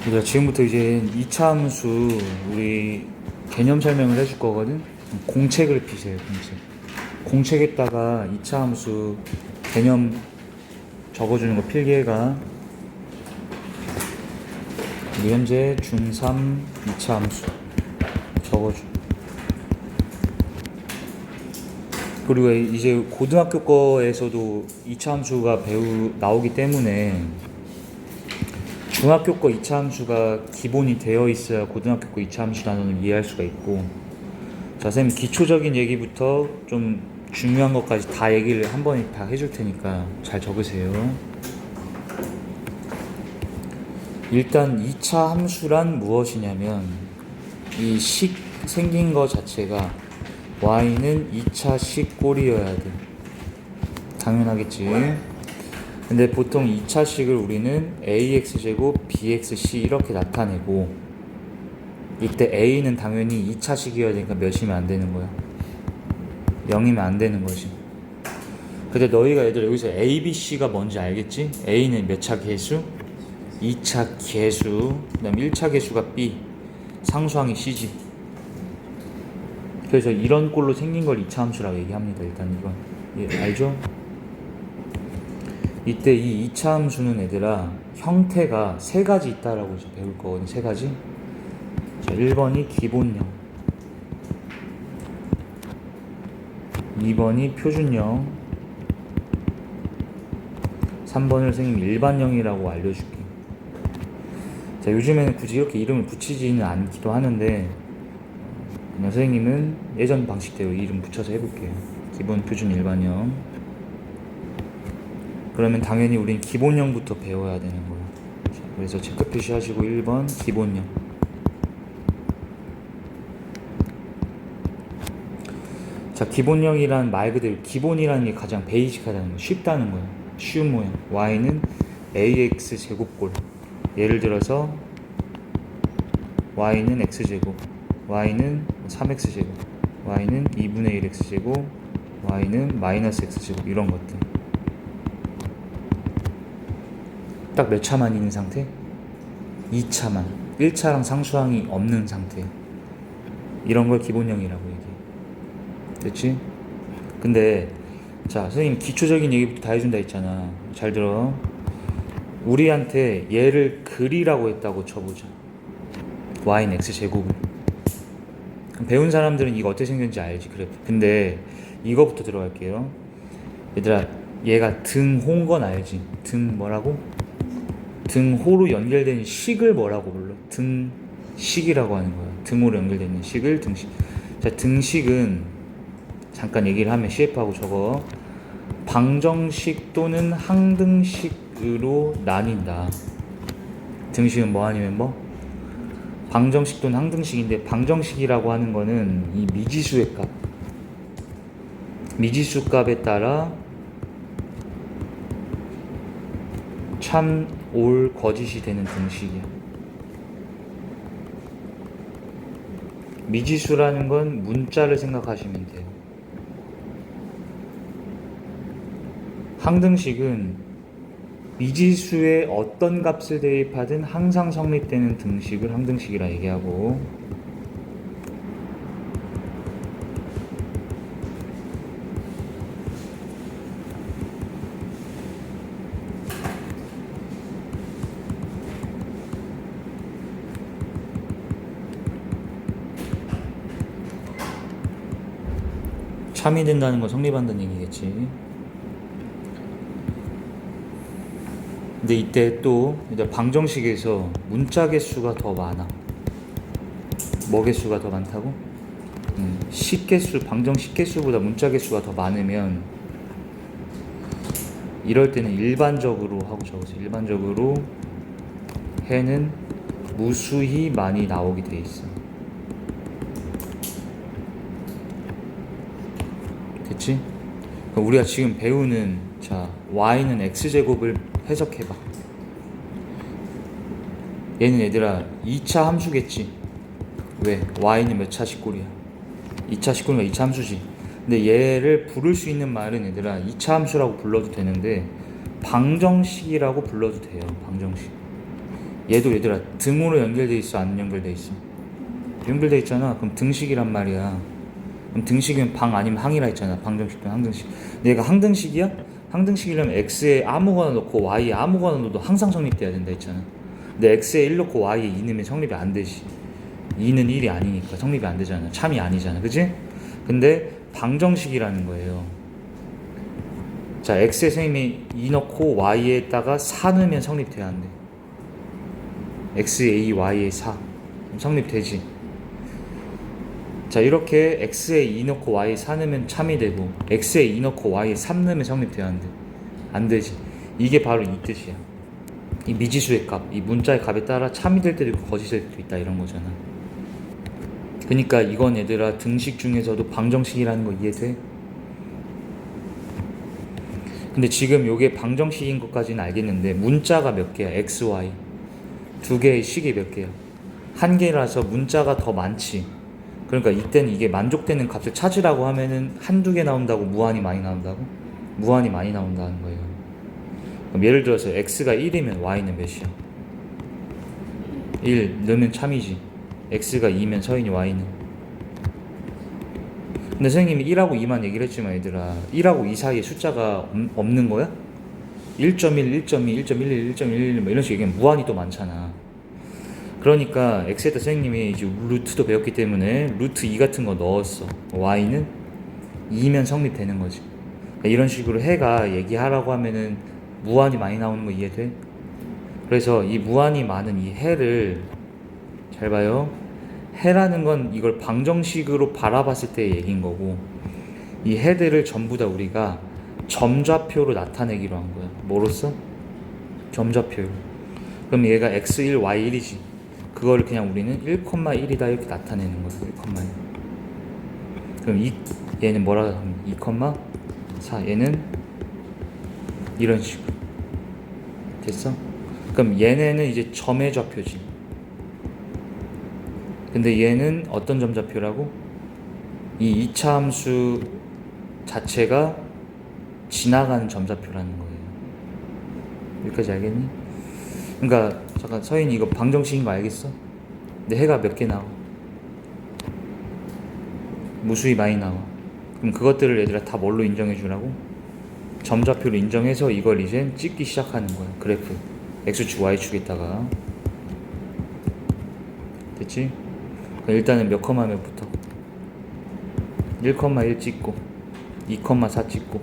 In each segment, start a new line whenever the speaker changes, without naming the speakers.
그러니까 지금부터 이제 2차 함수 우리 개념 설명을 해줄 거거든. 공책을 피세요. 공책에다가 2차 함수 개념 적어주는 거 필기해가. 우리 현재 중3 2차 함수 적어줘. 그리고 이제 고등학교 거에서도 2차 함수가 나오기 때문에 중학교 거 2차 함수가 기본이 되어 있어야 고등학교 거 2차 함수 단원을 이해할 수가 있고. 자, 선생님 기초적인 얘기부터 좀 중요한 것까지 다 얘기를 한 번에 다 해줄 테니까 잘 적으세요. 일단 2차 함수란 무엇이냐면 이 식 생긴 거 자체가 y는 2차 식 꼴이어야 돼. 당연하겠지. 근데 보통 2차 식을 우리는 ax제곱 bxc 이렇게 나타내고, 이때 a는 당연히 2차 식이어야 되니까 몇이면 안 되는 거야. 0이면 안 되는 거지. 근데 너희가 얘들 여기서 a, b, c가 뭔지 알겠지? a는 몇 차 개수? 2차 개수. 그 다음 1차 개수가 b, 상수항이 c지. 그래서 이런 꼴로 생긴 걸 2차 함수라고 얘기합니다. 일단 이건 알죠? 이때 이 2차 함수는 얘들아 형태가 세 가지 있다라고 이제 배울 거거든. 세 가지. 자, 1번이 기본형, 2번이 표준형, 3번을 선생님이 일반형이라고 알려줄게. 자, 요즘에는 굳이 이렇게 이름을 붙이지는 않기도 하는데 그냥 선생님은 예전 방식대로 이름 붙여서 해볼게요. 기본, 표준, 일반형. 그러면 당연히 우린 기본형부터 배워야 되는 거야. 자, 그래서 체크 표시하시고 1번 기본형. 자, 기본형이란 말 그대로 기본이라는 게 가장 베이직하다는 거, 쉽다는 거야. 쉬운 모양. y는 ax 제곱꼴. 예를 들어서 y는 x제곱, y는 3x제곱, y는 2분의 1x제곱, y는 마이너스 x제곱, 이런 것들. 딱 몇 차만 있는 상태? 2차만. 1차랑 상수항이 없는 상태. 이런 걸 기본형이라고 얘기해. 됐지? 근데 자, 선생님 기초적인 얘기부터 다 해준다 했잖아. 잘 들어. 우리한테 얘를 그리라고 했다고 쳐보자. y는 x제곱을. 배운 사람들은 이거 어떻게 생겼는지 알지, 그래프. 근데 이거부터 들어갈게요. 얘들아, 얘가 등호인 건 알지? 등 뭐라고? 등호로 연결된 식을 뭐라고 불러? 등식이라고 하는 거야. 등호로 연결되는 식을 등식. 자, 등식은 잠깐 얘기를 하면 CF하고 적어. 방정식 또는 항등식으로 나뉜다. 등식은 뭐 아니면 뭐? 방정식 또는 항등식인데, 방정식이라고 하는 거는 이 미지수의 값, 미지수 값에 따라 참, 올, 거짓이 되는 등식이야. 미지수라는 건 문자를 생각하시면 돼요. 항등식은 미지수에 어떤 값을 대입하든 항상 성립되는 등식을 항등식이라 얘기하고, 참이 된다는 건 성립한다는 얘기겠지. 근데 이때 또 방정식에서 문자 개수가 더 많아. 뭐 개수가 더 많다고? 식 개수, 방정식 개수보다 문자 개수가 더 많으면 이럴 때는 일반적으로 하고 적으세요. 일반적으로 해는 무수히 많이 나오게 돼 있어. 됐지? 우리가 지금 배우는, 자, y는 x제곱을 해석해봐. 얘는 얘들아 2차 함수겠지. 왜? y는 몇 차식 꼴이야? 2차식 꼴이면 2차 함수지. 근데 얘를 부를 수 있는 말은 얘들아 2차 함수라고 불러도 되는데 방정식이라고 불러도 돼요. 방정식. 얘도 얘들아 등으로 연결돼 있어, 안 연결돼 있어? 연결돼 있잖아. 그럼 등식이란 말이야. 그럼 등식이면 방 아니면 항이라 했잖아. 방정식 또는 항등식. 근데 얘가 항등식이야? 항등식이려면 x에 아무거나 넣고 y에 아무거나 넣어도 항상 성립돼야 된다 했잖아. 근데 x에 1 넣고 y에 2 넣으면 성립이 안 되지. 2는 1이 아니니까 성립이 안 되잖아. 참이 아니잖아. 그치? 근데 방정식이라는 거예요. 자, x에 선생님이 2 넣고 y에다가 4 넣으면 성립돼야 한대. x에 2, y에 4 성립되지. 자, 이렇게 x에 2 넣고 y에 4 넣으면 참이 되고 x에 2 넣고 y에 3 넣으면 성립돼야 한대. 안 되지. 이게 바로 이 뜻이야. 이 미지수의 값, 이 문자의 값에 따라 참이 될 때도 있고 거짓이 될 때도 있다, 이런 거잖아. 그러니까 이건 얘들아 등식 중에서도 방정식이라는 거 이해돼? 근데 지금 요게 방정식인 것까지는 알겠는데 문자가 몇 개야? x, y 두 개의 식이 몇 개야? 한 개라서 문자가 더 많지. 그러니까 이때는 이게 만족되는 값을 찾으라고 하면은 한두 개 나온다고 무한히 많이 나온다고? 무한히 많이 나온다는 거예요. 그럼 예를 들어서 x가 1이면 y는 몇이야? 1 넣으면 참이지. x가 2면 서인이 y는. 근데 선생님이 1하고 2만 얘기를 했지만 얘들아 1하고 2 사이에 숫자가 없는 거야? 1.1, 1.2, 1.11, 1.11 뭐 이런 식으로 얘기하면 무한히 또 많잖아. 그러니까 x에다 선생님이 이제 루트도 배웠기 때문에 루트 2 같은 거 넣었어. y는 2면 성립되는 거지. 그러니까 이런 식으로 해가 얘기하라고 하면은 무한히 많이 나오는 거 이해돼? 그래서 이 무한히 많은 이 해를 잘 봐요. 해라는 건 이걸 방정식으로 바라봤을 때의 얘기인 거고, 이 해들을 전부 다 우리가 점좌표로 나타내기로 한 거야. 뭐로써? 점좌표로. 그럼 얘가 x1, y1이지. 그거를 그냥 우리는 1,1이다 이렇게 나타내는 거야. 1,1. 그럼 얘는 뭐라고 하면 2,4. 얘는 이런 식으로. 됐어? 그럼 얘네는 이제 점의 좌표지. 근데 얘는 어떤 점좌표라고? 이 2차 함수 자체가 지나가는 점좌표라는 거예요. 여기까지 알겠니? 그러니까 잠깐 서인이 이거 방정식인 거 알겠어? 근데 해가 몇 개 나와? 무수히 많이 나와. 그럼 그것들을 얘들아 다 뭘로 인정해 주라고? 점좌표로 인정해서 이걸 이제 찍기 시작하는 거야. 그래프 x축 y축에다가. 됐지? 일단은 몇 컴마 몇부터 1,1 찍고 2,4 찍고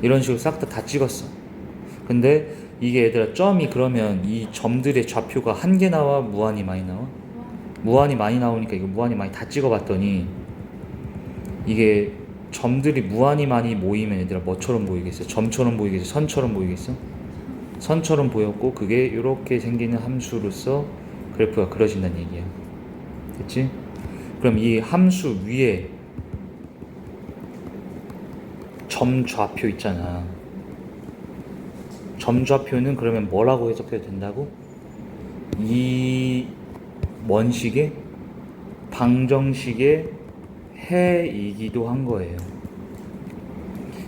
이런 식으로 싹 다 찍었어. 근데 이게 얘들아 점이 그러면 이 점들의 좌표가 한 개 나와 무한히 많이 나와? 무한히 많이 나오니까 이거 무한히 많이 다 찍어봤더니 이게 점들이 무한히 많이 모이면 얘들아 뭐처럼 보이겠어? 점처럼 보이겠어? 선처럼 보이겠어? 선처럼 보였고 그게 이렇게 생기는 함수로서 그래프가 그려진다는 얘기야. 됐지? 그럼 이 함수 위에 점좌표 있잖아. 점좌표는 그러면 뭐라고 해석해도 된다고? 이 원식의 방정식의 해이기도 한 거예요.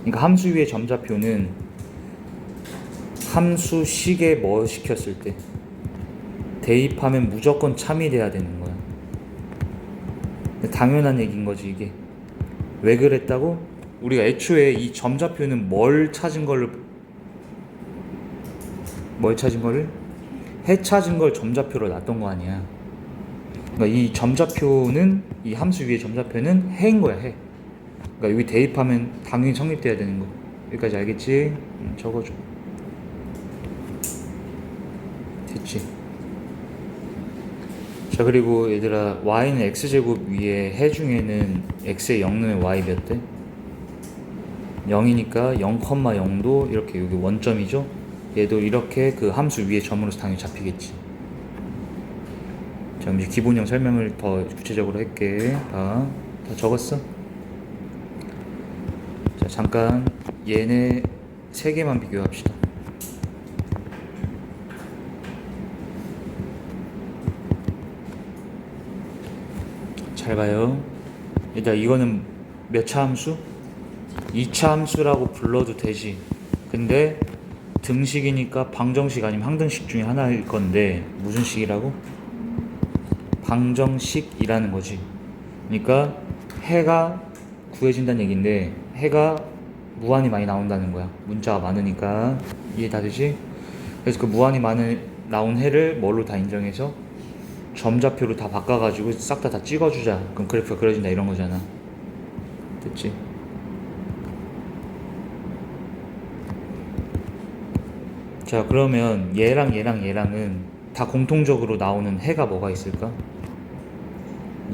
그러니까 함수 위의 점좌표는 함수식에 뭐 시켰을 때 대입하면 무조건 참이 돼야 되는 거야. 당연한 얘기인 거지 이게. 왜 그랬다고? 우리가 애초에 이 점좌표는 뭘 찾은 거를 해 찾은 걸 점좌표로 놨던 거 아니야. 그러니까 이 점좌표는 이 함수 위의 점좌표는 해인 거야. 해. 그러니까 여기 대입하면 당연히 성립돼야 되는 거. 여기까지 알겠지? 적어줘. 됐지? 자, 그리고 얘들아 y는 x제곱 위에 해 중에는 x에 0 넣으면 y 몇 대? 0이니까 0,0도 이렇게 여기 원점이죠? 얘도 이렇게 그 함수 위에 점으로서 당연히 잡히겠지. 자, 이제 기본형 설명을 더 구체적으로 할게. 다 적었어? 자, 잠깐 얘네 세 개만 비교합시다. 잘 봐요. 일단 이거는 몇 차 함수? 2차 함수라고 불러도 되지. 근데 등식이니까 방정식 아니면 항등식 중에 하나일 건데 무슨 식이라고? 방정식이라는 거지. 그러니까 해가 구해진다는 얘기인데 해가 무한히 많이 나온다는 거야. 문자가 많으니까. 이해 다 되지? 그래서 그 무한히 나온 해를 뭘로 다 인정해서 점좌표로 다 바꿔가지고 싹 다 찍어주자. 그럼 그래프가 그려진다 이런 거잖아. 됐지? 자, 그러면 얘랑은 다 공통적으로 나오는 해가 뭐가 있을까?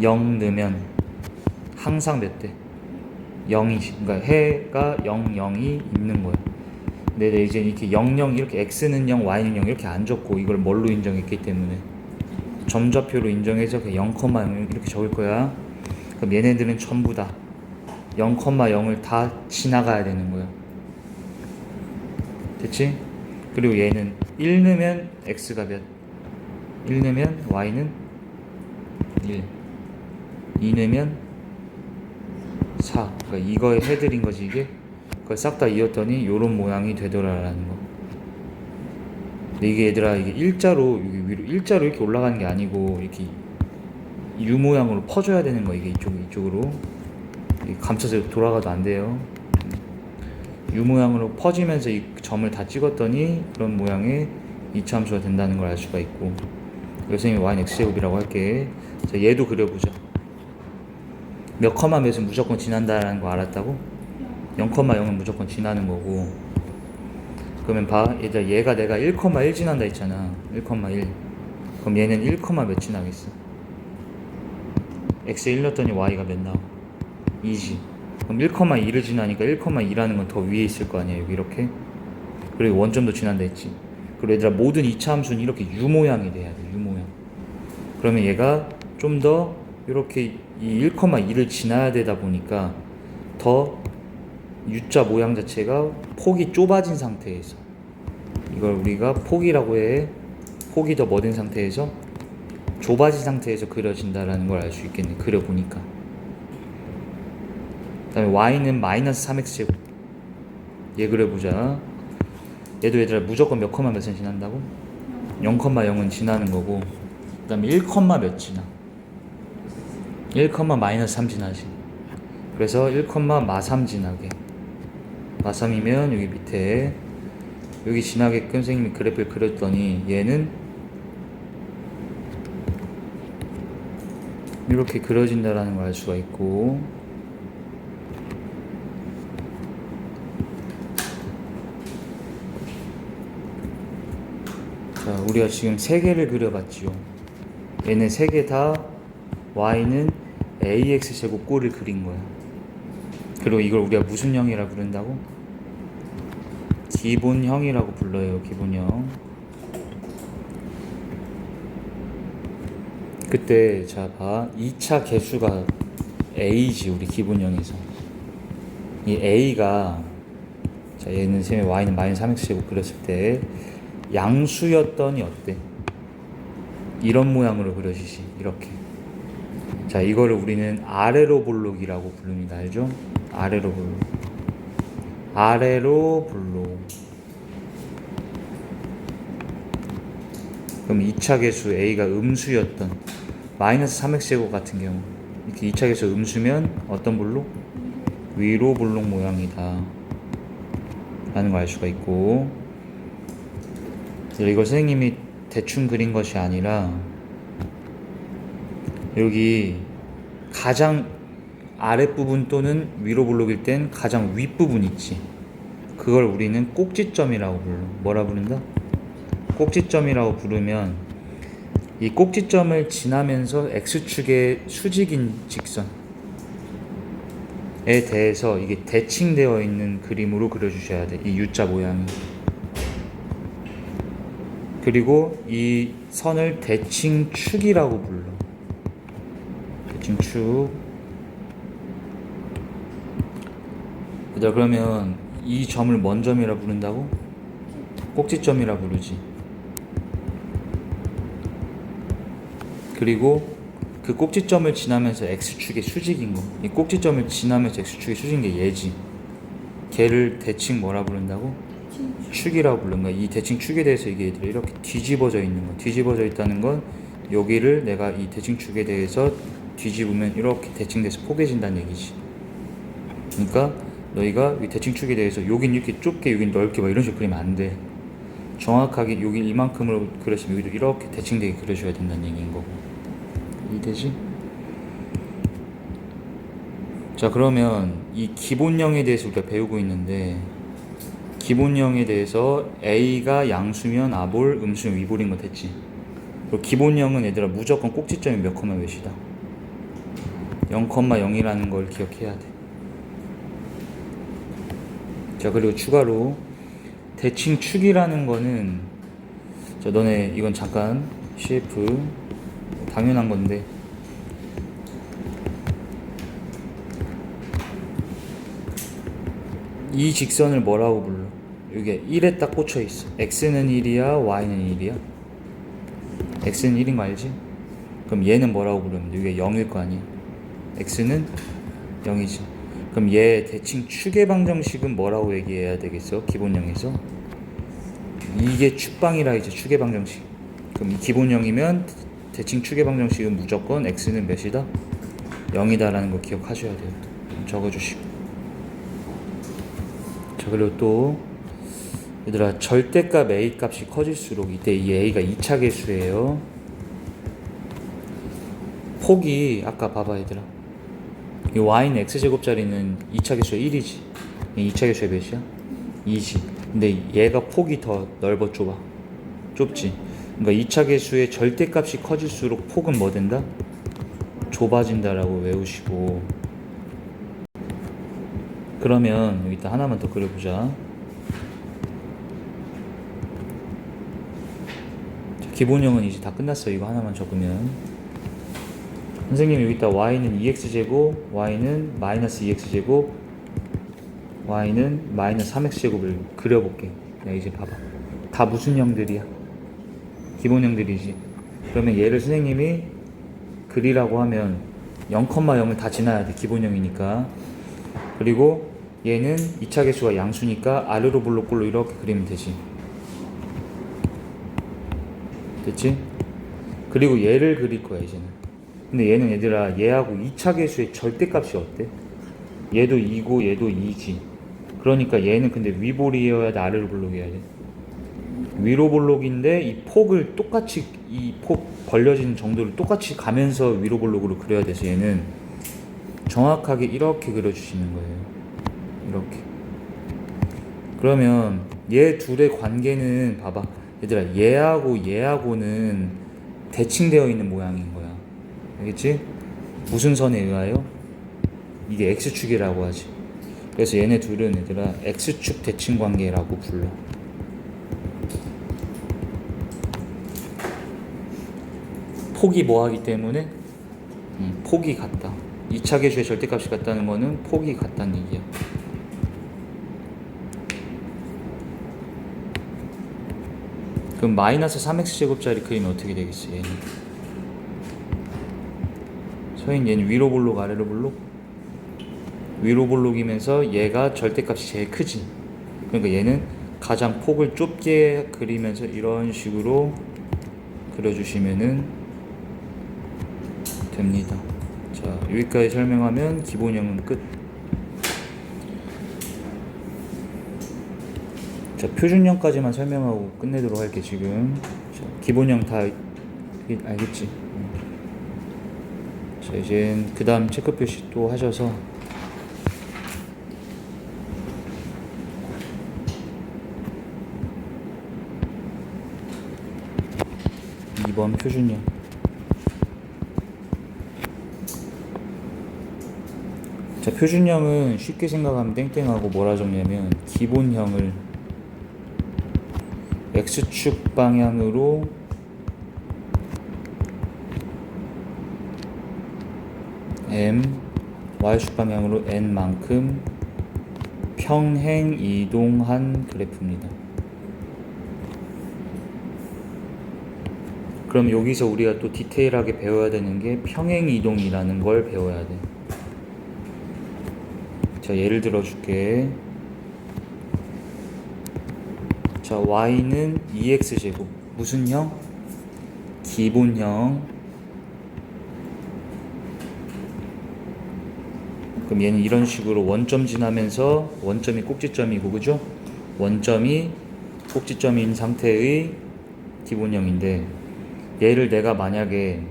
0 넣으면 항상 몇 대? 0이지. 그러니까 해가 0, 0이 있는 거야. 근데 이제 이렇게 0, 0 이렇게 x는 0, y는 0 이렇게 안 적고 이걸 뭘로 인정했기 때문에 점좌표로 인정해서 0, 0 이렇게 적을 거야. 그럼 얘네들은 전부 다 0, 0을 다 지나가야 되는 거야. 됐지? 그리고 얘는 1 넣으면 x가 몇? 1 넣으면 y는 1, 2 넣으면 4. 그러니까 이거에 해드린 거지 이게. 그걸 싹 다 이었더니 요런 모양이 되더라라는 거. 근데 이게 얘들아 이게 일자로 여기 위로 일자로 이렇게 올라가는 게 아니고 이렇게 U 모양으로 퍼줘야 되는 거. 이게 이쪽으로 감춰서 돌아가도 안 돼요. U 모양으로 퍼지면서 이 점을 다 찍었더니 그런 모양의 이차함수가 된다는 걸 알 수가 있고, 선생님이 y는 x제곱이라고 할게. 자, 얘도 그려보자. 몇 컴마 몇은 무조건 지난다라는 거 알았다고? 0,0은 무조건 지나는 거고. 그러면 봐, 얘들아 얘가 내가 1,1 지난다 했잖아. 1,1. 그럼 얘는 1, 몇 지나겠어? x에 1 넣었더니 y가 몇 나와? 2지. 그럼 1,2를 지나니까 1,2라는 건 더 위에 있을 거 아니야, 여기 이렇게. 그리고 원점도 지난다 했지. 그리고 얘들아 모든 2차 함수는 이렇게 U 모양이 돼야 돼. U 모양. 그러면 얘가 좀 더 이렇게 이 1,2를 지나야 되다 보니까 더 U자 모양 자체가 폭이 좁아진 상태에서, 이걸 우리가 폭이라고 해. 폭이 더 뭐 된 상태에서 좁아진 상태에서 그려진다라는 걸 알 수 있겠네, 그려보니까. 그 다음에 y는 마이너스 3x제곱. 얘 그려보자. 얘도 얘들아 무조건 몇 컴마 몇은 지난다고? 0,0은 지나는 거고. 그 다음에 1, 몇 지나? 1, 마이너스 3 지나지. 그래서 1, 마3 지나게. 마3이면 여기 밑에 여기 지나게끔 선생님이 그래프를 그렸더니 얘는 이렇게 그려진다라는 걸 알 수가 있고, 자, 우리가 지금 3개를 그려봤지요. 얘는 3개 다 y는 ax제곱 꼴을 그린 거야. 그리고 이걸 우리가 무슨 형이라고 부른다고? 기본형이라고 불러요. 기본형. 그때 자 봐, 2차 개수가 a지, 우리 기본형에서. 이 a가, 자 얘는 셈에 y는 마이너스 3x제곱 그렸을 때 양수였더니 어때? 이런 모양으로 그려지지. 이렇게. 자, 이거를 우리는 아래로 볼록이라고 부릅니다. 알죠? 아래로 볼록. 아래로 볼록. 그럼 2차 개수 a가 음수였던 마이너스 3x제곱 같은 경우, 이렇게 2차 개수 음수면 어떤 볼록? 위로 볼록 모양이다 라는 걸 알 수가 있고, 이걸 선생님이 대충 그린 것이 아니라 여기 가장 아랫부분 또는 위로 볼록일 땐 가장 윗부분 있지. 그걸 우리는 꼭지점이라고 불러. 뭐라 부른다? 꼭지점이라고 부르면 이 꼭지점을 지나면서 x축의 수직인 직선에 대해서 이게 대칭되어 있는 그림으로 그려주셔야 돼. 이 U자 모양이. 그리고 이 선을 대칭축이라고 불러. 대칭축. 그러면 이 점을 뭔 점이라 부른다고? 꼭지점이라 부르지. 그리고 그 꼭지점을 지나면서 x축의 수직인 거, 이 꼭지점을 지나면서 x축의 수직인 게 얘지. 걔를 대칭 뭐라 부른다고? 축이라고 부르는 거야. 이 대칭 축에 대해서 이게 이렇게 뒤집어져 있는 거. 뒤집어져 있다는 건 여기를 내가 이 대칭 축에 대해서 뒤집으면 이렇게 대칭돼서 포개진다는 얘기지. 그러니까 너희가 이 대칭 축에 대해서 여긴 이렇게 좁게 여긴 넓게 막 이런 식으로 그리면 안 돼. 정확하게 여기 이만큼으로 그렸으면 여기도 이렇게 대칭되게 그려줘야 된다는 얘기인 거고. 이해되지? 자, 그러면 이 기본형에 대해서 우리가 배우고 있는데, 기본형에 대해서 A가 양수면 아볼, 음수면 위볼인 거 됐지? 그리고 기본형은 얘들아 무조건 꼭지점이 몇 컴마 몇이다? 0,0이라는 걸 기억해야 돼. 자, 그리고 추가로 대칭 축이라는 거는, 자, 너네 이건 잠깐 CF 당연한 건데, 이 직선을 뭐라고 불러? 이게 1에 딱 꽂혀 있어. x는 1이야, y는 1이야? x는 1인 거 알지? 그럼 얘는 뭐라고 부르면 돼? 이게 0일 거 아니야? x는 0이지. 그럼 얘 대칭 축의 방정식은 뭐라고 얘기해야 되겠어? 기본형에서 이게 축방이라 이제 축의 방정식. 그럼 이 기본형이면 대칭 축의 방정식은 무조건 x는 몇이다? 0이다 라는 거 기억하셔야 돼요. 적어주시고. 자, 그리고 또 얘들아 절대값 a 값이 커질수록 이때 이 a가 2차 계수예요. 폭이 아까 봐봐 얘들아, 이 y는 x제곱짜리는 2차 계수가 1이지. 2차 계수가 몇이야? 2지. 근데 얘가 폭이 더 넓어 좁아? 좁지. 그러니까 2차 계수의 절대값이 커질수록 폭은 뭐 된다? 좁아진다라고 외우시고. 그러면 여기다 하나만 더 그려보자. 기본형은 이제 다 끝났어. 이거 하나만 적으면 선생님이 여기다 y는 2x제곱, y는 마이너스 2x제곱, y는 마이너스 3x제곱을 그려볼게. 야, 이제 봐봐. 다 무슨 형들이야? 기본형들이지. 그러면 얘를 선생님이 그리라고 하면 0,0을 다 지나야 돼. 기본형이니까. 그리고 얘는 2차 계수가 양수니까 아래로 볼록꼴로 이렇게 그리면 되지. 됐지? 그리고 얘를 그릴 거야 이제는. 근데 얘는 얘들아 얘하고 2차 계수의 절대값이 어때? 얘도 2고 얘도 2지. 그러니까 얘는 근데 위볼이어야 돼, 아래로 볼록이어야 돼? 위로 볼록인데 이 폭을 똑같이, 이 폭 벌려지는 정도를 똑같이 가면서 위로 볼록으로 그려야 돼서 얘는 정확하게 이렇게 그려주시는 거예요. 이렇게. 그러면 얘 둘의 관계는 봐봐 얘들아, 얘하고 얘하고는 대칭되어 있는 모양인 거야. 알겠지? 무슨 선에 의하여? 이게 x축이라고 하지. 그래서 얘네 둘은 얘들아 x축 대칭 관계라고 불러. 폭이 뭐하기 때문에? 폭이 같다. 2차 계수의 절대값이 같다는 거는 폭이 같다는 얘기야. 그럼 마이너스 3x제곱짜리 그리면 어떻게 되겠어? 얘는 서인 얘는 위로 볼록 아래로 볼록? 위로 볼록이면서 얘가 절대값이 제일 크지. 그러니까 얘는 가장 폭을 좁게 그리면서 이런 식으로 그려주시면은 됩니다. 자, 여기까지 설명하면 기본형은 끝. 자, 표준형까지만 설명하고 끝내도록 할게. 지금 자, 기본형 다 알겠지? 자, 이제 그 다음 체크 표시 또 하셔서 이번 표준형. 자, 표준형은 쉽게 생각하면 땡땡하고 뭐라 적냐면 기본형을 x축 방향으로 m, y축 방향으로 n만큼 평행 이동한 그래프입니다. 그럼 여기서 우리가 또 디테일하게 배워야 되는 게 평행 이동이라는 걸 배워야 돼. 자, 예를 들어 줄게. 자, y는 2x제곱. 무슨 형? 기본형. 그럼 얘는 이런 식으로 원점 지나면서 원점이 꼭지점이고, 그죠? 원점이 꼭지점인 상태의 기본형인데, 얘를 내가 만약에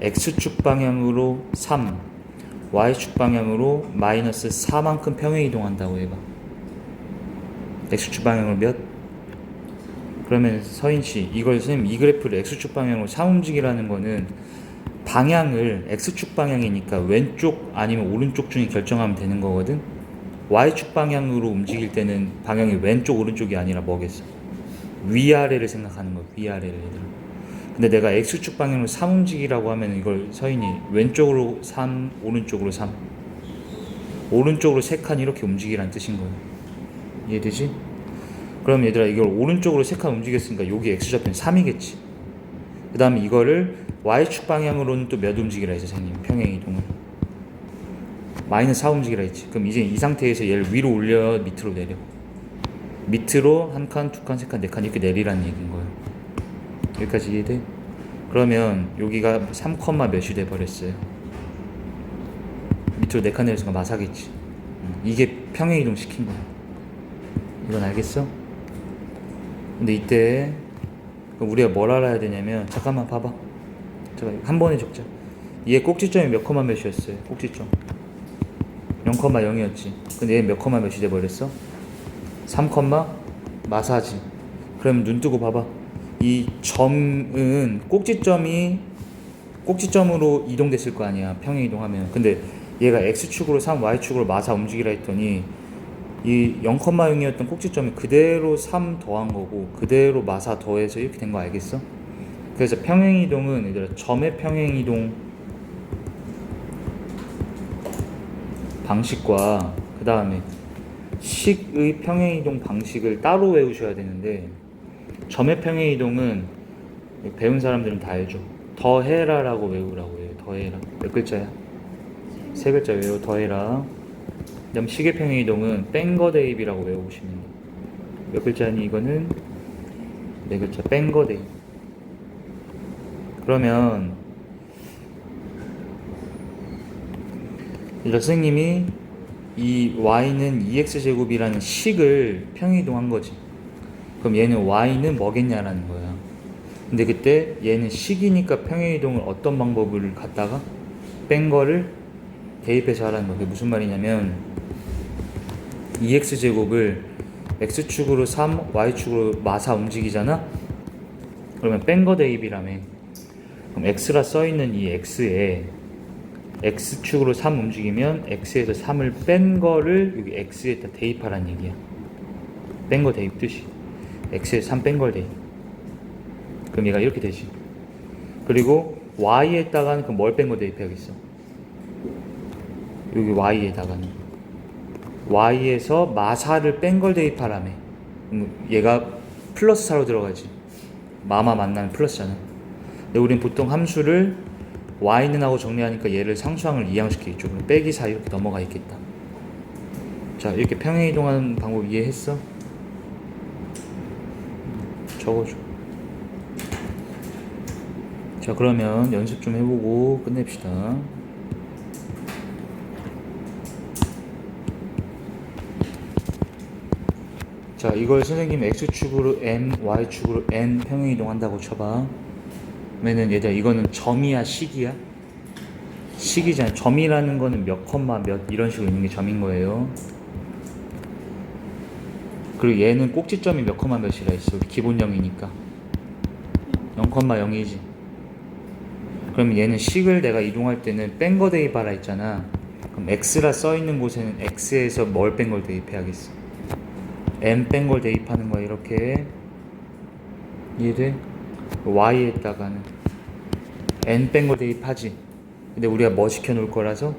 x축 방향으로 3, y축 방향으로 마이너스 4만큼 평행 이동한다고 해봐. x축 방향으로 몇? 그러면 서인씨, 이걸 선생님 이 그래프를 x축 방향으로 3 움직이라는 거는 방향을 x축 방향이니까 왼쪽 아니면 오른쪽 중에 결정하면 되는 거거든. y축 방향으로 움직일 때는 방향이 왼쪽 오른쪽이 아니라 뭐겠어? 위아래를 생각하는 거야. 위아래를. 얘들아. 근데 내가 x축 방향으로 3 움직이라고 하면 이걸 서인이 왼쪽으로 3, 오른쪽으로 3, 오른쪽으로 3칸 이렇게 움직이라는 뜻인 거야. 이해되지? 그럼 얘들아, 이걸 오른쪽으로 3칸 움직였으니까 여기 x좌표는 3이겠지. 그 다음에 이거를 y축 방향으로는 또 몇 움직이라 했어 선생님? 평행 이동을 마이너스 4 움직이라 했지. 그럼 이제 이 상태에서 얘를 위로 올려, 밑으로 내려? 밑으로 한 칸, 두 칸, 세 칸, 네 칸 이렇게 내리라는 얘기인 거야. 여기까지 이해돼? 그러면 여기가 3, 몇이 돼버렸어요. 밑으로 4칸 내려서 마사겠지. 이게 평행 이동 시킨 거야. 이건 알겠어? 근데 이때 그럼 우리가 뭘 알아야 되냐면, 잠깐만 봐봐. 잠깐 한 번에 적자. 얘 꼭지점이 몇 컴마 몇이었어요? 꼭지점 0,0이었지. 근데 얘 몇 컴마 몇이 돼버렸어? 3 마사지. 그럼 눈 뜨고 봐봐. 이 점은 꼭지점으로 이동됐을 거 아니야, 평행 이동하면. 근데 얘가 x축으로 3, y축으로 마사 움직이라 했더니 이 0,0이었던 꼭지점이 그대로 3 더한 거고 그대로 마사 더해서 이렇게 된 거 알겠어? 그래서 평행 이동은 얘들아, 점의 평행 이동 방식과 그 다음에 식의 평행 이동 방식을 따로 외우셔야 되는데, 점의 평행 이동은 배운 사람들은 다 알죠. 더해라라고 외우라고 해요. 더해라. 몇 글자야? 3글자 외워. 더해라. 그 다음 식의 평행 이동은 뺀거 대입이라고 외우시면 돼요. 몇 글자니 이거는? 4글자. 뺀거 대입. 그러면 선생님이 이 y는 2x제곱이라는 식을 평행 이동한 거지. 그럼 얘는 y는 뭐겠냐라는 거야. 근데 그때 얘는 식이니까 평행 이동을 어떤 방법을 갖다가 뺀 거를 대입해서 하라는 거야. 그게 무슨 말이냐면, 2x제곱을 x축으로 3, y축으로 마사 움직이잖아? 그러면 뺀 거 대입이라며. 그럼 x라 써있는 이 x에 x축으로 3 움직이면 x에서 3을 뺀 거를 여기 x에다 대입하라는 얘기야. 뺀 거 대입 뜻이. x에서 3 뺀 걸 대입. 그럼 얘가 이렇게 되지. 그리고 y에다가는 그럼 뭘 뺀 거 대입해야겠어? 여기 y에다가는 y에서 마사를 뺀 걸 대입하라며. 얘가 플러스 4로 들어가지. 마마 만나면 플러스잖아. 근데 우린 보통 함수를 y는 하고 정리하니까 얘를 상수항을 이항시키겠죠. 그럼 빼기 4 이렇게 넘어가 있겠다. 자, 이렇게 평행 이동하는 방법 이해했어? 적어줘. 자, 그러면 연습 좀 해보고 끝냅시다. 자, 이걸 선생님 x축으로 n, y축으로 n 평행 이동한다고 쳐봐. 그러면은 얘들아, 이거는 점이야, 식이야? 식이잖아. 점이라는 거는 몇 컴마 몇 이런 식으로 있는 게 점인 거예요. 그리고 얘는 꼭지점이 몇 컴마 몇이라 했어? 기본형이니까 0,0이지. 그럼 얘는 식을 내가 이동할 때는 뺀 거 대입하라 했잖아. 그럼 x라 써있는 곳에는 x에서 뭘 뺀 걸 대입해야겠어? n 뺀 걸 대입하는 거야. 이렇게 이해돼? y에다가는 n 뺀 걸 대입하지. 근데 우리가 뭐 시켜놓을 거라서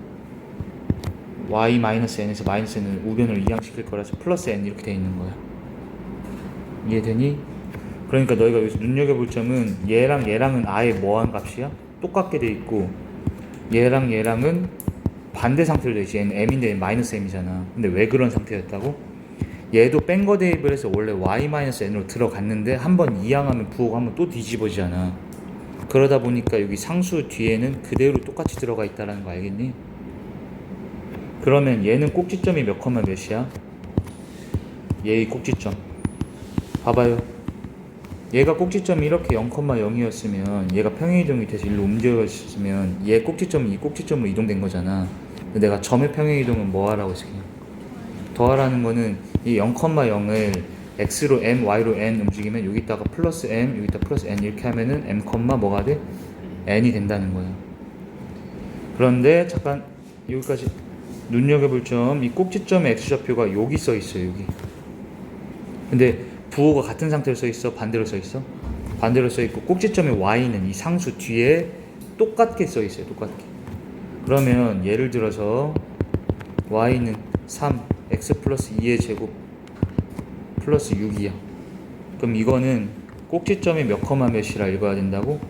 y-n에서 마이너스 n을 우변으로 이항시킬 거라서 플러스 n 이렇게 돼 있는 거야. 이해되니? 그러니까 너희가 여기서 눈여겨볼 점은 얘랑 얘랑은 아예 뭐한 값이야? 똑같게 돼 있고, 얘랑 얘랑은 반대 상태로 돼 있지. 얘는 m인데 마이너스 m이잖아. 근데 왜 그런 상태였다고? 얘도 뺀거 대입을 해서 원래 y-n으로 들어갔는데 한번 이항하면 부호가 한번 또 뒤집어지잖아. 그러다 보니까 여기 상수 뒤에는 그대로 똑같이 들어가 있다는 거 알겠니? 그러면 얘는 꼭지점이 몇 컴마 몇이야? 얘의 꼭지점 봐봐요. 얘가 꼭지점이 이렇게 0,0이었으면 얘가 평행이동이 돼서 일로 움직였으면 얘 꼭지점이 이 꼭지점으로 이동된 거잖아. 근데 내가 점의 평행이동은 뭐 하라고 했어? 더하라는 거는 이 0,0을 x로 m, y로 n 움직이면 여기다가 플러스 m, 여기다 플러스 n 이렇게 하면은 m, 뭐가 돼? n이 된다는 거야. 그런데 잠깐 여기까지 눈여겨볼 점, 이 꼭지점의 x좌표가 여기 써 있어요. 여기. 근데 부호가 같은 상태로 써 있어? 반대로 써 있어? 반대로 써 있고 꼭지점의 y는 이 상수 뒤에 똑같게 써 있어요. 똑같게. 그러면 예를 들어서 y는 3, x 플러스 2의 제곱 플러스 6이야. 그럼 이거는 꼭지점이 몇 컴마 몇이라 읽어야 된다고?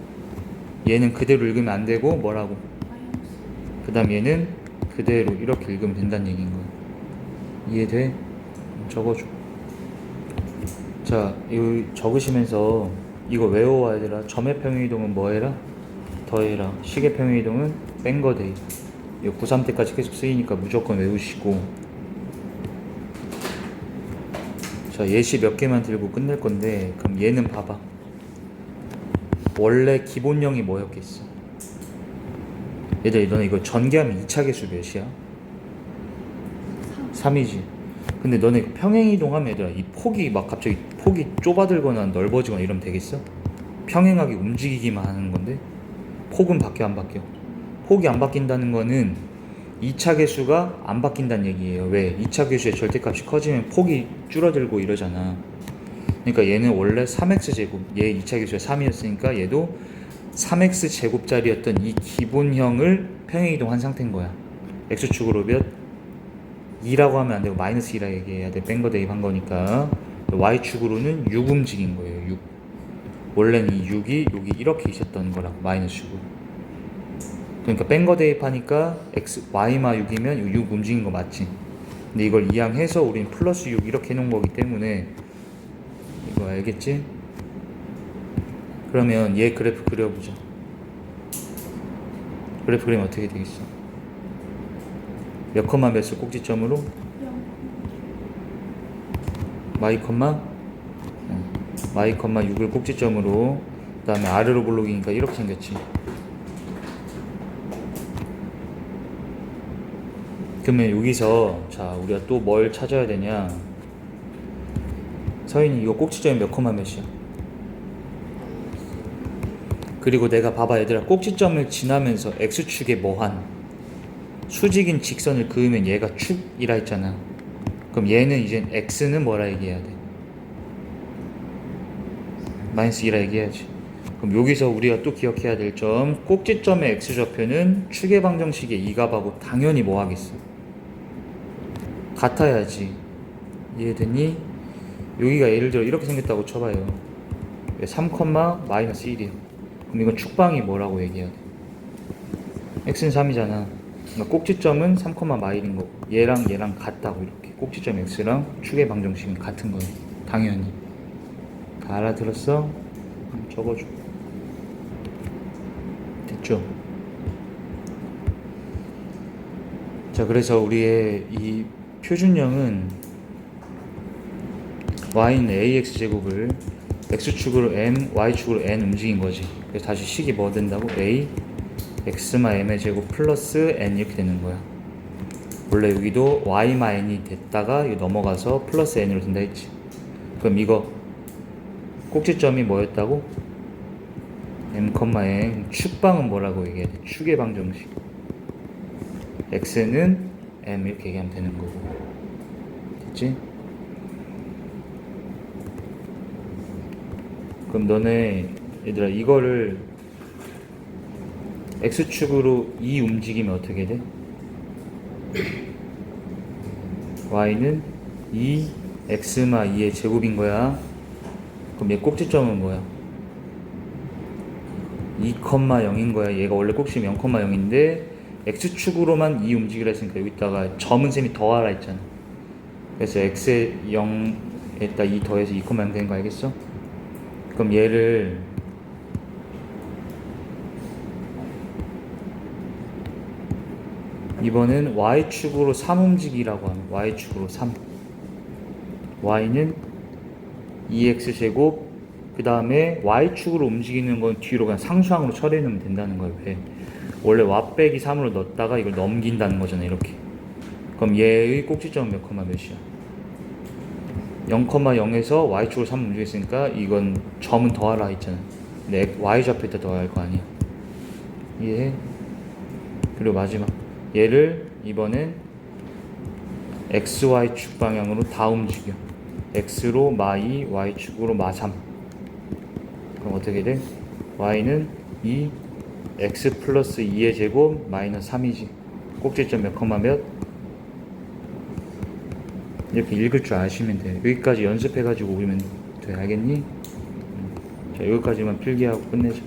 얘는 그대로 읽으면 안 되고 뭐라고? 그 다음 얘는 그대로 이렇게 읽으면 된다는 얘기인 거야. 이해돼? 적어줘. 자, 이거 적으시면서 이거 외워와야 되라. 점의 평행이동은 뭐 해라? 더해라. 식의 평행이동은 뺀거 대입. 이거 고3 때까지 계속 쓰이니까 무조건 외우시고. 자, 예시 몇 개만 들고 끝낼 건데, 그럼 얘는 봐봐. 원래 기본형이 뭐였겠어? 얘들아, 너네 이거 전개하면 2차 계수 몇이야? 3이지. 근데 너네 평행이동하면 얘들아, 이 폭이 막 갑자기 폭이 좁아들거나 넓어지거나 이러면 되겠어? 평행하게 움직이기만 하는 건데 폭은 바뀌어 안 바뀌어? 폭이 안 바뀐다는 거는 2차 계수가 안 바뀐다는 얘기예요. 왜? 2차 계수의 절대값이 커지면 폭이 줄어들고 이러잖아. 그러니까 얘는 원래 3x제곱, 얘 2차 계수가 3이었으니까 얘도 3x제곱짜리였던 이 기본형을 평행이동한 상태인 거야. x축으로 몇? 2라고 하면 안 되고 마이너스 2라 얘기해야 돼. 뺀거 대입한 거니까. y축으로는 6 움직인 거예요. 6. 원래는 이 6이 여기 이렇게 있었던 거라고. 마이너스축으로. 그러니까 뺀거 대입하니까 y마 6이면 6 움직인 거 맞지? 근데 이걸 이항해서 우린 플러스 6 이렇게 해놓은 거기 때문에 이거 알겠지? 그러면 얘 그래프 그려보자. 그래프 그리면 어떻게 되겠어? 몇 컴마 몇을 꼭지점으로? y 컴마 y 컴마 6을 꼭지점으로. 그 다음에 아래로 볼록이니까 이렇게 생겼지. 그러면 여기서 자 우리가 또 뭘 찾아야 되냐? 서인이 이거 꼭지점이 몇 컴마 몇이야? 그리고 내가 봐봐 얘들아, 꼭지점을 지나면서 x축에 뭐한 수직인 직선을 그으면 얘가 축이라 했잖아. 그럼 얘는 이제 x는 뭐라 얘기해야 돼? 마이너스 2라 얘기해야지. 그럼 여기서 우리가 또 기억해야 될 점, 꼭지점의 x좌표는 축의 방정식의 2값하고 당연히 뭐 하겠어? 같아야지. 이해되니? 여기가 예를 들어 이렇게 생겼다고 쳐봐요. 3, 마이너스 1이야. 그럼 이건 축방이 뭐라고 얘기해야 돼? x는 3이잖아. 그러니까 꼭지점은 3, 마일인 거고 얘랑 얘랑 같다고. 이렇게 꼭지점 x랑 축의 방정식은 같은 거예요. 당연히. 다 알아들었어? 적어줘. 됐죠? 자, 그래서 우리의 이 표준형은 y는 ax제곱을 x축으로 m, y축으로 n 움직인 거지. 그래서 다시 식이 뭐 된다고? a x마 m의 제곱 플러스 n 이렇게 되는 거야. 원래 여기도 y마 n이 됐다가 이거 넘어가서 플러스 n으로 된다 했지. 그럼 이거 꼭지점이 뭐였다고? m, n. 축방은 뭐라고 얘기해야 돼? 축의 방정식. x는 m 이렇게 얘기하면 되는 거고. 됐지? 그럼 너네 얘들아 이거를 x축으로 2 움직이면 어떻게 돼? y는 2 x마 2의 제곱인 거야. 그럼 얘 꼭지점은 뭐야? 2,0인 거야. 얘가 원래 꼭지점 0,0인데 x축으로만 2 움직이라 했으니까 여기다가 점은 셈이 더하라 했잖아. 그래서 x에 0에다 2 더해서 2,0 되는 거 알겠어? 그럼 얘를 이번엔 y축으로 3 움직이라고 하면 y축으로 3 y는 2x제곱 그 다음에 y축으로 움직이는 건 뒤로 그냥 상수항으로 처리해 놓으면 된다는 거예요. 왜? 원래 y 빼기 3으로 넣었다가 이걸 넘긴다는 거잖아 이렇게. 그럼 얘의 꼭지점은 몇 컴마 몇이야? 0,0에서 y축으로 3 움직였으니까 이건 점은 더하라 했잖아. 근데 y좌표에다 더할 거 아니야. 이해해? 그리고 마지막 얘를 이번엔 xy축 방향으로 다 움직여. x로 마2, y축으로 마3. 그럼 어떻게 돼? y는 2 x 플러스 2의 제곱 마이너스 3이지. 꼭지점 몇 컴마 몇? 이렇게 읽을 줄 아시면 돼. 여기까지 연습해가지고 오면 돼. 알겠니? 자, 여기까지만 필기하고 끝내자.